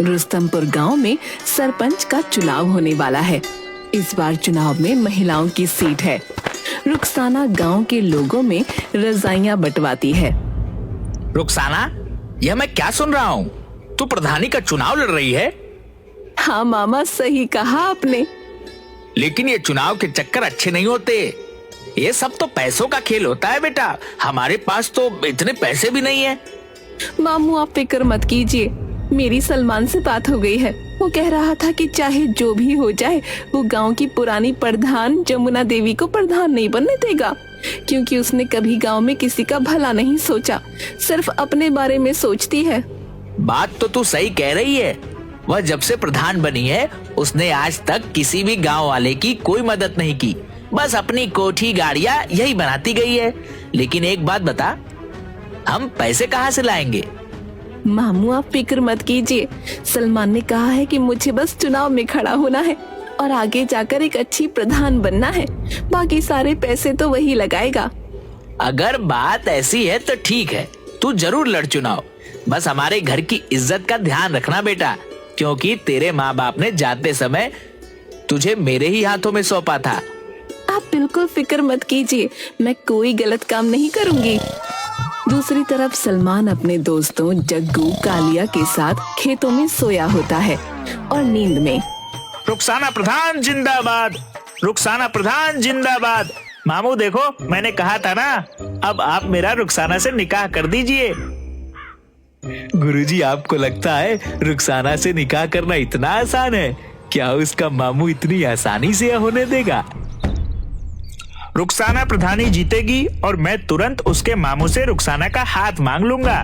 रुस्तमपुर गांव में सरपंच का चुनाव होने वाला है। इस बार चुनाव में महिलाओं की सीट है। रुखसाना गांव के लोगों में रजाइयां बंटवाती है। रुखसाना, यह मैं क्या सुन रहा हूँ? तू प्रधानी का चुनाव लड़ रही है? हाँ मामा, सही कहा आपने। लेकिन ये चुनाव के चक्कर अच्छे नहीं होते। ये सब तो पैसों का खेल होता है बेटा। हमारे पास तो इतने पैसे भी नहीं है। मामू आप फिक्र मत कीजिए, मेरी सलमान से बात हो गई है। वो कह रहा था कि चाहे जो भी हो जाए वो गांव की पुरानी प्रधान जमुना देवी को प्रधान नहीं बनने देगा, क्योंकि उसने कभी गांव में किसी का भला नहीं सोचा, सिर्फ अपने बारे में सोचती है। बात तो तू सही कह रही है। वह जब से प्रधान बनी है उसने आज तक किसी भी गांव वाले की कोई मदद नहीं की, बस अपनी कोठी गाड़ियां यही बनाती गई है। लेकिन एक बात बता, हम पैसे कहाँ से लाएंगे? मामू आप फिक्र मत कीजिए, सलमान ने कहा है कि मुझे बस चुनाव में खड़ा होना है और आगे जाकर एक अच्छी प्रधान बनना है। बाकी सारे पैसे तो वही लगाएगा। अगर बात ऐसी है तो ठीक है, तू जरूर लड़ चुनाव। बस हमारे घर की इज्जत का ध्यान रखना बेटा, क्योंकि तेरे माँ बाप ने जाते समय तुझे मेरे ही हाथों में सौंपा था। आप बिल्कुल फिक्र मत कीजिए, मैं कोई गलत काम नहीं करूंगी। दूसरी तरफ सलमान अपने दोस्तों जग्गू कालिया के साथ खेतों में सोया होता है और नींद में रुखसाना प्रधान जिंदाबाद, रुखसाना प्रधान जिंदाबाद। मामू देखो, मैंने कहा था ना, अब आप मेरा रुखसाना से निकाह कर दीजिए। गुरुजी, आपको लगता है रुखसाना से निकाह करना इतना आसान है? क्या उसका मामू इतनी आसानी से होने देगा? रुखसाना प्रधानी जीतेगी और मैं तुरंत उसके मामू से रुखसाना का हाथ मांग लूंगा।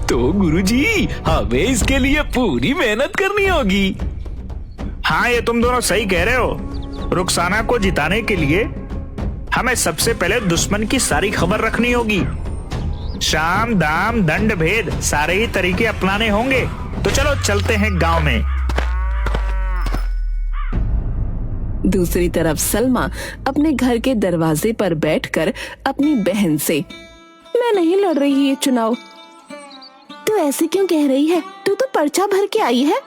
तो गुरुजी, हमें इसके लिए पूरी मेहनत करनी होगी। हाँ, ये तुम दोनों सही कह रहे हो। रुखसाना को जिताने के लिए हमें सबसे पहले दुश्मन की सारी खबर रखनी होगी। शाम दाम दंड भेद सारे ही तरीके अपनाने होंगे। तो चलो चलते हैं गांव में। दूसरी तरफ सलमा अपने घर के दरवाजे पर बैठकर अपनी बहन से, मैं नहीं लड़ रही ये चुनाव। तू ऐसे क्यों कह रही है? तू तो पर्चा भर के आई है।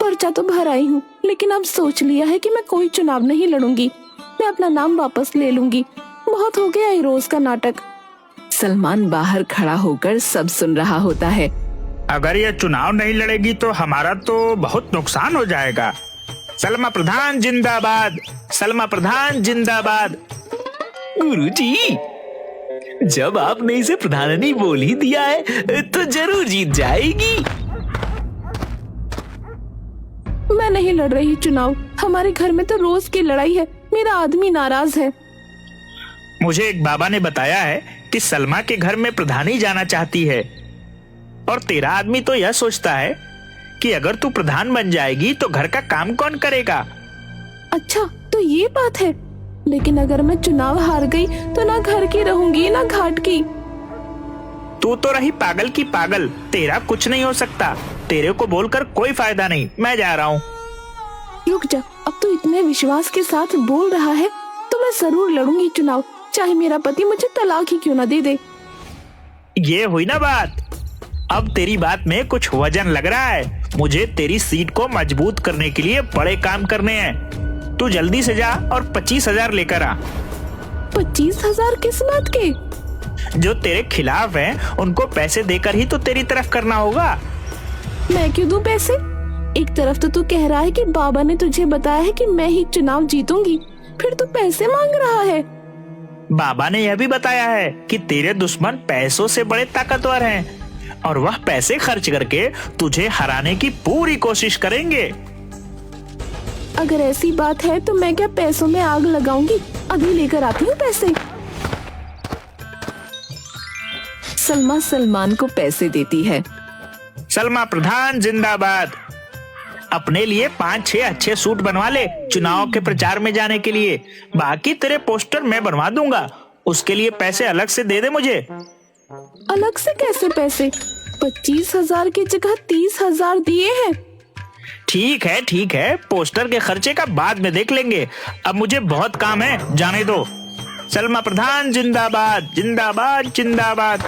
पर्चा तो भर आई हूँ, लेकिन अब सोच लिया है कि मैं कोई चुनाव नहीं लड़ूंगी। मैं अपना नाम वापस ले लूंगी। बहुत हो गया ये रोज का नाटक। सलमान बाहर खड़ा होकर सब सुन रहा होता है। अगर ये चुनाव नहीं लड़ेगी तो हमारा तो बहुत नुकसान हो जाएगा। सलमा प्रधान जिंदाबाद, सलमा प्रधान जिंदाबाद। गुरुजी, जब आपने इसे प्रधानी बोल ही दिया है तो जरूर जीत जाएगी। मैं नहीं लड़ रही चुनाव। हमारे घर में तो रोज की लड़ाई है। मेरा आदमी नाराज है। मुझे एक बाबा ने बताया है कि सलमा के घर में प्रधानी जाना चाहती है, और तेरा आदमी तो यह सोचता है कि अगर तू प्रधान बन जाएगी तो घर का काम कौन करेगा। अच्छा, तो ये बात है। लेकिन अगर मैं चुनाव हार गई तो ना घर की रहूंगी ना घाट की। तू तो रही पागल की पागल, तेरा कुछ नहीं हो सकता। तेरे को बोलकर कोई फायदा नहीं, मैं जा रहा हूँ। रुक जा, अब तो इतने विश्वास के साथ बोल रहा है तो मैं जरूर लड़ूंगी चुनाव, चाहे मेरा पति मुझे तलाक ही क्यों ना दे दे। ये हुई ना बात। अब तेरी बात में कुछ वजन लग रहा है। मुझे तेरी सीट को मजबूत करने के लिए बड़े काम करने हैं। तू जल्दी से जा और 25,000 लेकर आ। 25,000 किस बात के? जो तेरे खिलाफ हैं, उनको पैसे देकर ही तो तेरी तरफ करना होगा। मैं क्यों दूं पैसे? एक तरफ तो तू कह रहा है कि बाबा ने तुझे बताया है कि मैं ही चुनाव जीतूंगी, फिर तू पैसे मांग रहा है। बाबा ने यह भी बताया है कि तेरे दुश्मन पैसों से बड़े ताकतवर हैं और वह पैसे खर्च करके तुझे हराने की पूरी कोशिश करेंगे। अगर ऐसी बात है तो मैं क्या पैसों में आग लगाऊंगी? अभी लेकर आती हूँ पैसे। सलमा सलमान को पैसे देती है। सलमा प्रधान जिंदाबाद। अपने लिए 5-6 अच्छे सूट बनवा ले चुनाव के प्रचार में जाने के लिए। बाकी तेरे पोस्टर मैं बनवा दूंगा, उसके लिए पैसे अलग से दे दे मुझे। अलग से कैसे पैसे? 25,000 की जगह 30,000 दिए हैं। ठीक है, पोस्टर के खर्चे का बाद में देख लेंगे। अब मुझे बहुत काम है, जाने दो। सलमा प्रधान जिंदाबाद, जिंदाबाद, जिंदाबाद।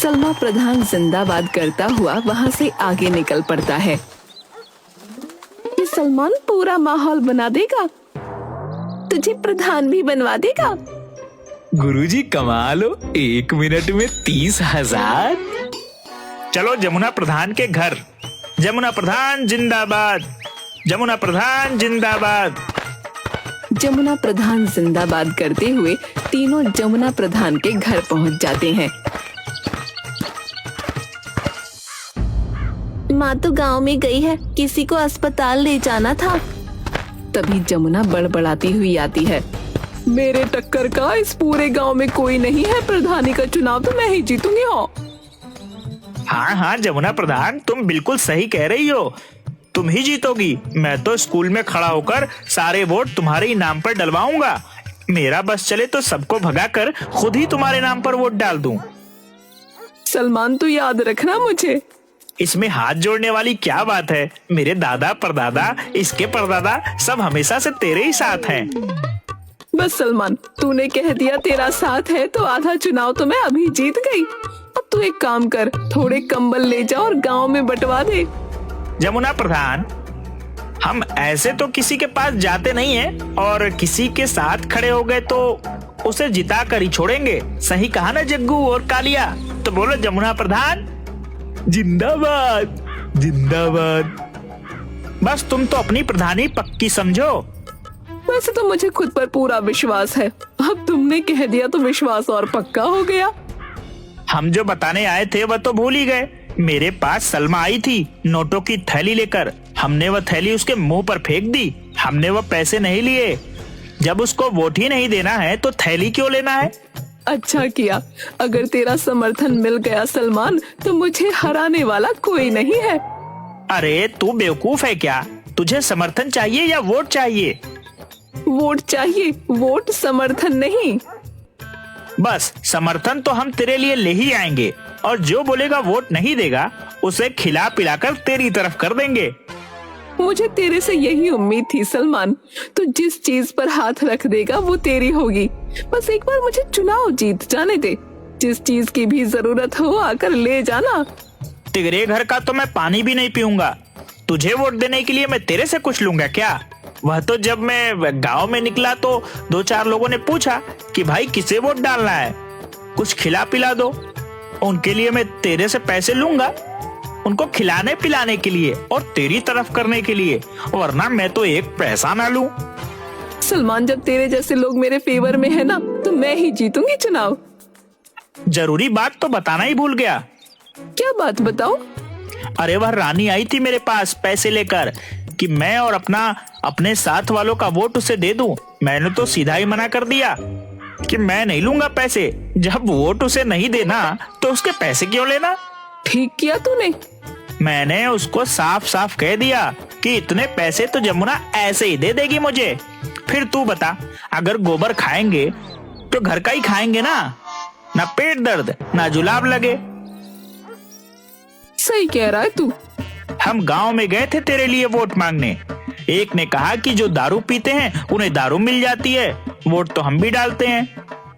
सलमा प्रधान जिंदाबाद करता हुआ वहाँ से आगे निकल पड़ता है। ये सलमान पूरा माहौल बना देगा, तुझे प्रधान भी बनवा देगा। गुरुजी कमाल हो, 1 मिनट में 30,000। चलो जमुना प्रधान के घर। जमुना प्रधान जिंदाबाद, जमुना प्रधान जिंदाबाद। जमुना प्रधान जिंदाबाद करते हुए तीनों जमुना प्रधान के घर पहुंच जाते हैं। माँ तो गांव में गई है, किसी को अस्पताल ले जाना था। तभी जमुना बड़बड़ाती हुई आती है। मेरे टक्कर का इस पूरे गांव में कोई नहीं है, प्रधानी का चुनाव तो मैं ही जीतूंगी। हाँ हाँ जमुना प्रधान, तुम बिल्कुल सही कह रही हो, तुम ही जीतोगी। मैं तो स्कूल में खड़ा होकर सारे वोट तुम्हारे ही नाम पर डलवाऊंगा। मेरा बस चले तो सबको भगाकर खुद ही तुम्हारे नाम पर वोट डाल दूं। सलमान तू याद रखना मुझे। इसमें हाथ जोड़ने वाली क्या बात है? मेरे दादा परदादा, इसके परदादा सब हमेशा से तेरे ही साथ हैं। बस सलमान, तूने कह दिया तेरा साथ है तो आधा चुनाव तो मैं अभी जीत गई। अब तू एक काम कर, थोड़े कंबल ले जा और गांव में बंटवा दे। जमुना प्रधान, हम ऐसे तो किसी के पास जाते नहीं हैं, और किसी के साथ खड़े हो गए तो उसे जिता कर ही छोड़ेंगे। सही कहा ना जग्गू और कालिया? तो बोलो जमुना प्रधान जिंदाबाद, जिंदाबाद। बस तुम तो अपनी प्रधानी पक्की समझो। वैसे तो मुझे खुद पर पूरा विश्वास है, अब तुमने कह दिया तो विश्वास और पक्का हो गया। हम जो बताने आए थे वह तो भूल ही गए। मेरे पास सलमा आई थी नोटों की थैली लेकर, हमने वह थैली उसके मुंह पर फेंक दी। हमने वह पैसे नहीं लिए। जब उसको वोट ही नहीं देना है तो थैली क्यों लेना है? अच्छा किया, अगर तेरा समर्थन मिल गया सलमान तो मुझे हराने वाला कोई नहीं है। अरे तू बेवकूफ है क्या? तुझे समर्थन चाहिए या वोट चाहिए? वोट चाहिए, वोट समर्थन नहीं। बस समर्थन तो हम तेरे लिए ले ही आएंगे, और जो बोलेगा वोट नहीं देगा उसे खिला पिलाकर तेरी तरफ कर देंगे। मुझे तेरे से यही उम्मीद थी सलमान, तू जिस चीज पर हाथ रख देगा वो तेरी होगी। बस एक बार मुझे चुनाव जीत जाने दे, जिस चीज की भी जरूरत हो आकर ले जाना। तेरे घर का तो मैं पानी भी नहीं पीऊंगा। तुझे वोट देने के लिए मैं तेरे से कुछ लूंगा क्या? वह तो जब मैं गांव में निकला तो 2-4 लोगों ने पूछा कि भाई किसे वोट डालना है, कुछ खिला पिला दो। उनके लिए मैं तेरे से पैसे लूंगा, उनको खिलाने पिलाने के लिए और तेरी तरफ करने के लिए, वरना मैं तो एक पैसा ना लूं। सलमान, जब तेरे जैसे लोग मेरे फेवर में है ना तो मैं ही जीतूंगी चुनाव। जरूरी बात तो बताना ही भूल गया। क्या बात बताओ? अरे वह रानी आई थी मेरे पास पैसे लेकर कि मैं और अपने साथ वालों का वोट उसे दे दूं। मैंने तो सीधा ही मना कर दिया कि मैं नहीं लूंगा पैसे। जब वोट उसे नहीं देना तो उसके पैसे क्यों लेना? ठीक किया तूने। मैंने उसको साफ साफ कह दिया कि इतने पैसे तो जमुना ऐसे ही दे देगी मुझे। फिर तू बता, अगर गोबर खाएंगे तो घर का ही खाएंगे ना पेट दर्द ना जुलाब लगे। सही कह रहा है तू। हम गांव में गए थे तेरे लिए वोट मांगने। एक ने कहा कि जो दारू पीते हैं उन्हें दारू मिल जाती है, वोट तो हम भी डालते हैं,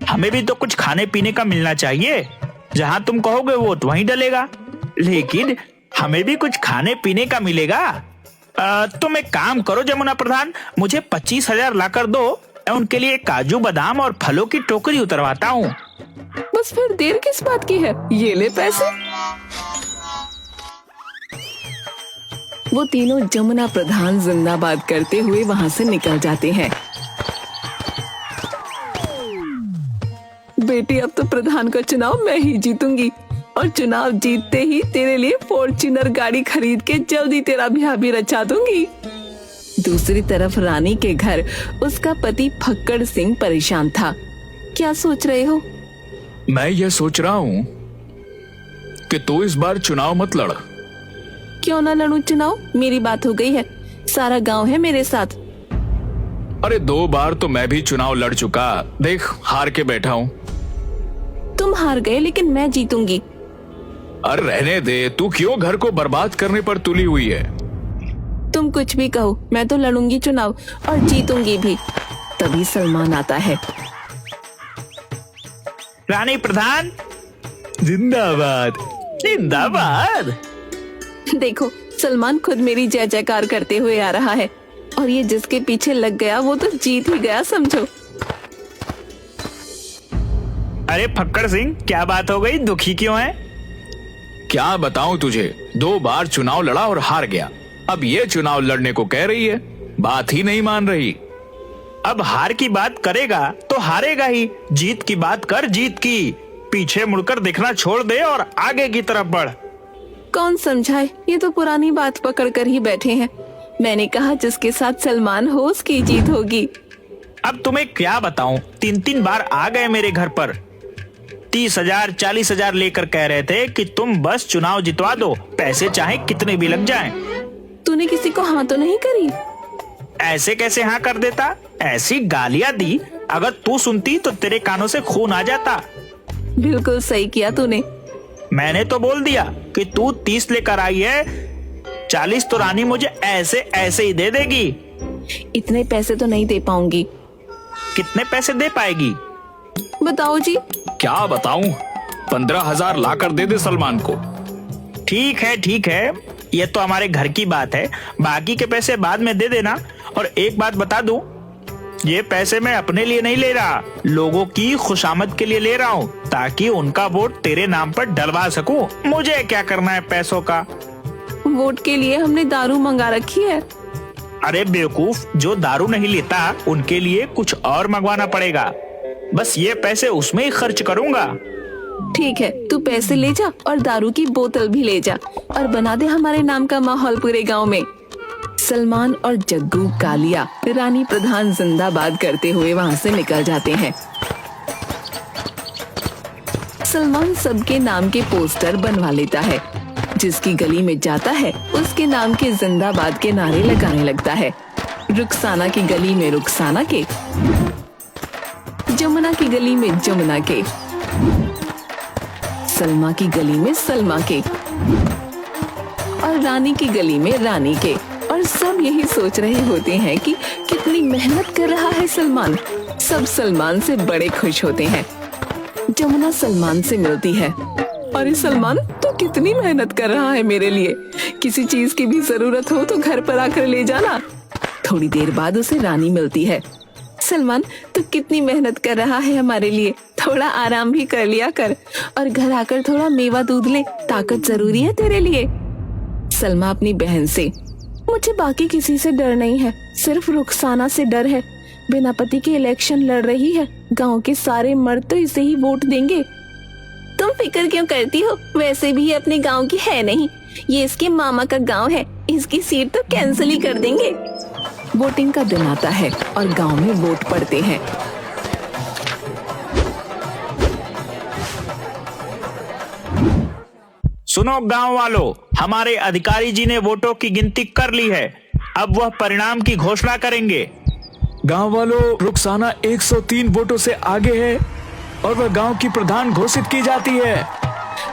हमें भी तो कुछ खाने पीने का मिलना चाहिए। जहां तुम कहोगे वोट वहीं डलेगा, लेकिन हमें भी कुछ खाने पीने का मिलेगा। तुम एक काम करो जमुना प्रधान, मुझे 25,000 लाकर दो, उनके लिए काजू बादाम और फलों की टोकरी उतरवाता हूँ। बस फिर देर किस बात की है, ये ले पैसे। वो तीनों जमुना प्रधान जिंदाबाद करते हुए वहां से निकल जाते हैं। बेटी, अब तो प्रधान का चुनाव मैं ही जीतूंगी, और चुनाव जीतते ही तेरे लिए फॉर्च्यूनर गाड़ी खरीद के जल्दी तेरा ब्याह भी रचा दूंगी। दूसरी तरफ रानी के घर उसका पति फक्कड़ सिंह परेशान था। क्या सोच रहे हो? मैं यह सोच रहा हूँ कि तू इस बार चुनाव मत लड़। क्यों ना लड़ूं चुनाव? मेरी बात हो गई है, सारा गांव है मेरे साथ। अरे 2 बार तो मैं भी चुनाव लड़ चुका, देख हार के बैठा हूँ। तुम हार गए लेकिन मैं जीतूंगी। अरे रहने दे, तू क्यों घर को बर्बाद करने पर तुली हुई है? तुम कुछ भी कहो, मैं तो लड़ूंगी चुनाव और जीतूंगी भी। तभी सलमान आता है। रानी प्रधान जिंदाबाद जिंदाबाद। देखो, सलमान खुद मेरी जय जयकार करते हुए आ रहा है, और ये जिसके पीछे लग गया वो तो जीत ही गया समझो। अरे फक्कड़ सिंह, क्या बात हो गई, दुखी क्यों है? क्या बताऊं तुझे, 2 बार चुनाव लड़ा और हार गया। अब ये चुनाव लड़ने को कह रही है, बात ही नहीं मान रही। अब हार की बात करेगा तो हारेगा ही। जीत की बात कर, जीत की। पीछे मुड़कर देखना छोड़ दे और आगे की तरफ बढ़। कौन समझाए, ये तो पुरानी बात पकड़ कर ही बैठे हैं। मैंने कहा जिसके साथ सलमान हो उसकी जीत होगी। अब तुम्हें क्या बताऊं, 3 बार आ गए मेरे घर पर। 30,000 40,000 लेकर कह रहे थे कि तुम बस चुनाव जितवा दो, पैसे चाहे कितने भी लग जाएं। तूने किसी को हाँ तो नहीं करी? ऐसे कैसे हाँ कर देता, ऐसी गालियां दी, अगर तू सुनती तो तेरे कानों से खून आ जाता। बिल्कुल सही किया तूने। मैंने तो बोल दिया कि तू 30 लेकर आई है, 40 तो रानी मुझे ऐसे ऐसे ही दे देगी। इतने पैसे तो नहीं दे पाऊंगी। कितने पैसे दे पाएगी? बताओ जी। क्या बताऊं, 15,000 लाकर दे दे सलमान को। ठीक है, ये तो हमारे घर की बात है, बाकी के पैसे बाद में दे देना। और एक बात बता दूं, ये पैसे मैं अपने लिए नहीं ले रहा, लोगों की खुशामद के लिए ले रहा हूँ, ताकि उनका वोट तेरे नाम पर डलवा सकूं। मुझे क्या करना है पैसों का? वोट के लिए हमने दारू मंगा रखी है। अरे बेवकूफ, जो दारू नहीं लेता उनके लिए कुछ और मंगवाना पड़ेगा। बस ये पैसे उसमें ही खर्च करूंगा। ठीक है, तू पैसे ले जा और दारू की बोतल भी ले जा, और बना दे हमारे नाम का माहौल पूरे गांव में। सलमान और जग्गू कालिया रानी प्रधान जिंदाबाद करते हुए वहाँ से निकल जाते हैं। सलमान सबके नाम के पोस्टर बनवा लेता है। जिसकी गली में जाता है उसके नाम के जिंदाबाद के नारे लगाने लगता है। रुखसाना की गली में रुखसाना के, जमुना की गली में जमुना के, सलमा की गली में सलमा के, और रानी की गली में रानी के। और सब यही सोच रहे होते हैं कि कितनी मेहनत कर रहा है सलमान। सब सलमान से बड़े खुश होते हैं। जमुना सलमान से मिलती है, अरे सलमान, तू कितनी मेहनत कर रहा है मेरे लिए, किसी चीज की भी जरूरत हो तो घर पर आकर ले जाना। थोड़ी देर बाद उसे रानी मिलती है, सलमान तू कितनी मेहनत कर रहा है हमारे लिए, थोड़ा आराम भी कर लिया कर, और घर आकर थोड़ा मेवा दूध ले, ताकत जरूरी है तेरे लिए। सलमा अपनी बहन से, मुझे बाकी किसी से डर नहीं है, सिर्फ रुखसाना से डर है। बिना पति के इलेक्शन लड़ रही है, गांव के सारे मर्द तो इसे ही वोट देंगे। तुम फिक्र क्यों करती हो, वैसे भी अपने गांव की है नहीं, ये इसके मामा का गांव है, इसकी सीट तो कैंसिल ही कर देंगे। वोटिंग का दिन आता है और गांव में वोट पड़ते हैं। सुनो गांव वालों, हमारे अधिकारी जी ने वोटों की गिनती कर ली है, अब वह परिणाम की घोषणा करेंगे। गांव वालों, रुखसाना 103 वोटों से आगे है और वह गांव की प्रधान घोषित की जाती है।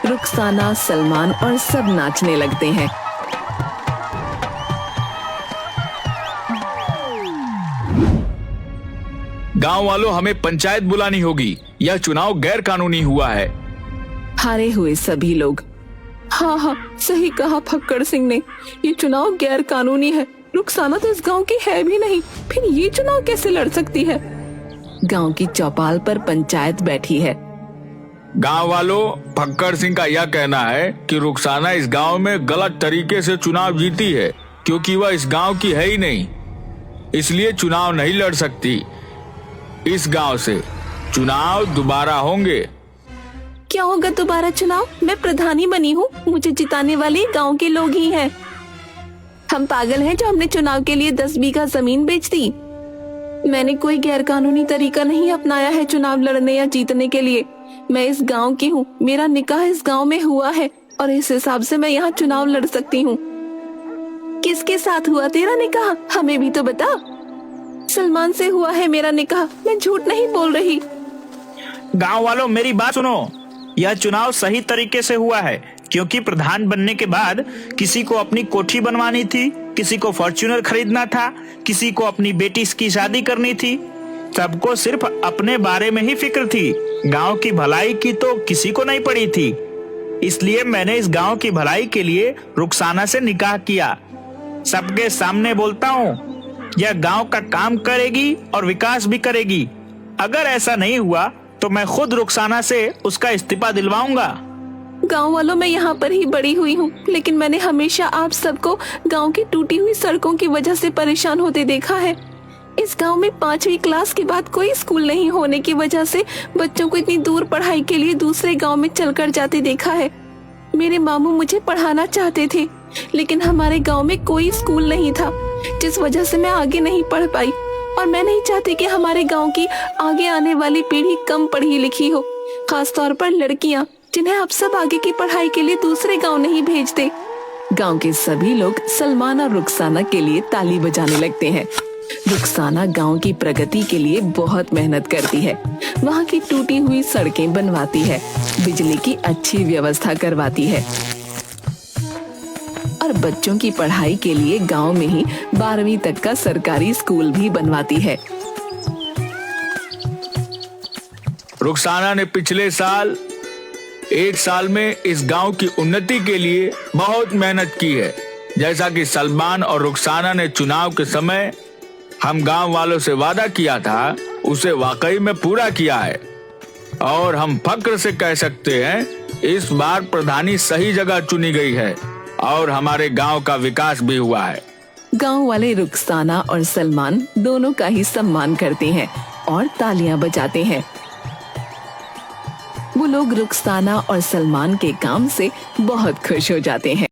रुखसाना, सलमान और सब नाचने लगते हैं। गांव वालों, हमें पंचायत बुलानी होगी, यह चुनाव गैर कानूनी हुआ है। हारे हुए सभी लोग, हाँ, सही कहा फक्कड़ सिंह ने, ये चुनाव गैर कानूनी है। रुखसाना तो इस गांव की है भी नहीं, फिर ये चुनाव कैसे लड़ सकती है? गांव की चौपाल पर पंचायत बैठी है। गांव वालों, फक्कड़ सिंह का यह कहना है कि रुखसाना इस गांव में गलत तरीके से चुनाव जीती है, क्योंकि वह इस गांव की है ही नहीं, इसलिए चुनाव नहीं लड़ सकती। इस गांव से चुनाव दोबारा होंगे। क्या होगा दोबारा चुनाव? मैं प्रधानी बनी हूँ, मुझे जिताने वाले गांव के लोग ही हैं। हम पागल हैं जो हमने चुनाव के लिए 10 बीघा जमीन बेच दी। मैंने कोई गैर कानूनी तरीका नहीं अपनाया है चुनाव लड़ने या जीतने के लिए। मैं इस गांव की हूँ, मेरा निकाह इस गांव में हुआ है और इस हिसाब से मैं यहाँ चुनाव लड़ सकती हूँ। किसके साथ हुआ तेरा निकाह, हमें भी तो बता। सलमान से हुआ है मेरा निकाह, मैं झूठ नहीं बोल रही। गांव वालों, मेरी बात सुनो, यह चुनाव सही तरीके से हुआ है, क्योंकि प्रधान बनने के बाद किसी को अपनी कोठी बनवानी थी, किसी को फॉर्च्यूनर खरीदना था, किसी को अपनी बेटी की शादी करनी थी। सबको सिर्फ अपने बारे में ही फिक्र थी, गांव की भलाई की तो किसी को नहीं पड़ी थी। इसलिए मैंने इस गांव की भलाई के लिए रुखसाना से निकाह किया। सबके सामने बोलता हूँ, यह गांव का काम करेगी और विकास भी करेगी। अगर ऐसा नहीं हुआ तो मैं खुद रुखसाना से उसका इस्तीफा दिलवाऊंगा। गांव वालों, मैं यहाँ पर ही बड़ी हुई हूँ, लेकिन मैंने हमेशा आप सबको गांव की टूटी हुई सड़कों की वजह से परेशान होते देखा है। इस गांव में 5वीं क्लास के बाद कोई स्कूल नहीं होने की वजह से बच्चों को इतनी दूर पढ़ाई के लिए दूसरे गांव में चलकर जाते देखा है। मेरे मामू मुझे पढ़ाना चाहते थे, लेकिन हमारे गांव में कोई स्कूल नहीं था, जिस वजह से मैं आगे नहीं पढ़ पाई। और मैं नहीं चाहती कि हमारे गांव की आगे आने वाली पीढ़ी कम पढ़ी लिखी हो, खास तौर पर लड़कियां, जिन्हें आप सब आगे की पढ़ाई के लिए दूसरे गांव नहीं भेजते। गांव के सभी लोग सलमान और रुखसाना के लिए ताली बजाने लगते हैं। रुखसाना गांव की प्रगति के लिए बहुत मेहनत करती है। वहाँ की टूटी हुई सड़कें बनवाती है, बिजली की अच्छी व्यवस्था करवाती है और बच्चों की पढ़ाई के लिए गांव में ही 12वीं तक का सरकारी स्कूल भी बनवाती है। रुखसाना ने पिछले साल 1 साल में इस गांव की उन्नति के लिए बहुत मेहनत की है। जैसा कि सलमान और रुखसाना ने चुनाव के समय हम गांव वालों से वादा किया था, उसे वाकई में पूरा किया है। और हम फक्र से कह सकते हैं, इस बार प्रधानी सही जगह चुनी गई है और हमारे गांव का विकास भी हुआ है। गांव वाले रुखसाना और सलमान दोनों का ही सम्मान करते हैं और तालियां बजाते हैं। वो लोग रुखसाना और सलमान के काम से बहुत खुश हो जाते हैं।